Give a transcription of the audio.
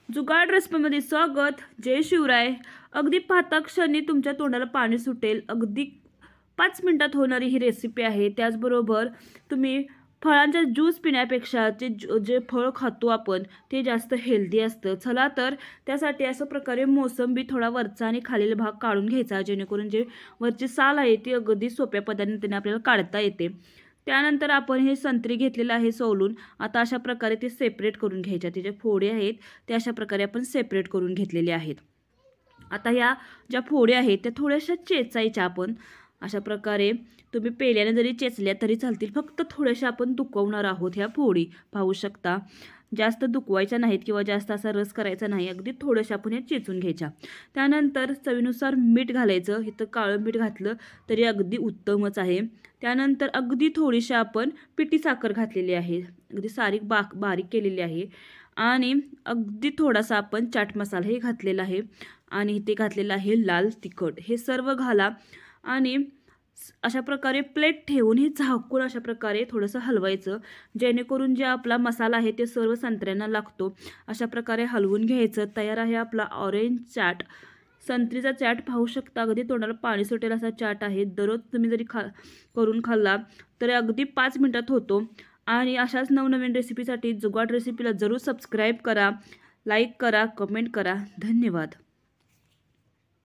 जुगाड रेसिपीमध्ये स्वागत. जय शिवराय. अगदी पाहता क्षणी तुमच्या तोंडाला पाणी सुटेल, अगदी 5 मिनिटात होणारी ही रेसिपी आहे. त्याचबरोबर तुम्ही फळांचा ज्यूस पिण्यापेक्षा जे फळ खातो आपण ते जास्त हेल्दी असतं. चला तर त्यासाठी अशा प्रकारे मोसंबी थोडा वरचा आणि खालील भाग काढून घ्यायचा, जेणेकरून जे वरची साल आहे ती अगदी सोप्या पद्धतीने आपल्याला काढता येते. त्यानंतर आपण हे संत्री घेतलेलं आहे सोलून. आता अशा प्रकारे ते सेपरेट करून घ्यायच्या. ते जे फोडी आहेत ते अशा प्रकारे आपण सेपरेट करून घेतलेले आहेत. आता ह्या ज्या फोडी आहेत त्या थोड्याशा चेचायच्या आपण. अशा प्रकारे तुम्ही पेल्याने जरी चेचल्या तरी चालतील, फक्त थोड्याशा आपण दुखवणार आहोत ह्या फोडी. पाहू शकता, जास्त दुखवायच्या नाहीत किंवा जास्त असा रस करायचा नाही, अगदी थोड्याशा आपण या चेचून घ्यायच्या. त्यानंतर चवीनुसार मीठ घालायचं. इथं काळं मीठ घातलं तरी अगदी उत्तमच आहे. त्यानंतर अगदी थोडीशी आपण पिठी साखर घातलेली आहे, अगदी बारीक केलेली आहे. आणि अगदी थोडासा आपण चाट मसालाही घातलेला आहे आणि इथे घातलेला आहे लाल तिखट. हे सर्व घाला आणि अशा प्रकारे प्लेट ठेवून हे झाकून अशा प्रकारे थोडंसं हलवायचं, जेणेकरून जे आपला मसाला आहे ते सर्व संत्र्यांना लागतो. अशा प्रकारे हलवून घ्यायचं. तयार आहे आपला ऑरेंज चाट, संत्रीचा चाट. पाहू शकता, अगदी तोंडाला पाणी सुटेल असा चाट आहे. दररोज तुम्ही जरी करून खाल्ला तर अगदी 5 मिनिटात होतो. आणि अशाच नवनवीन रेसिपीसाठी जुगाड रेसिपीला जरूर सबस्क्राईब करा, लाईक करा, कमेंट करा. धन्यवाद.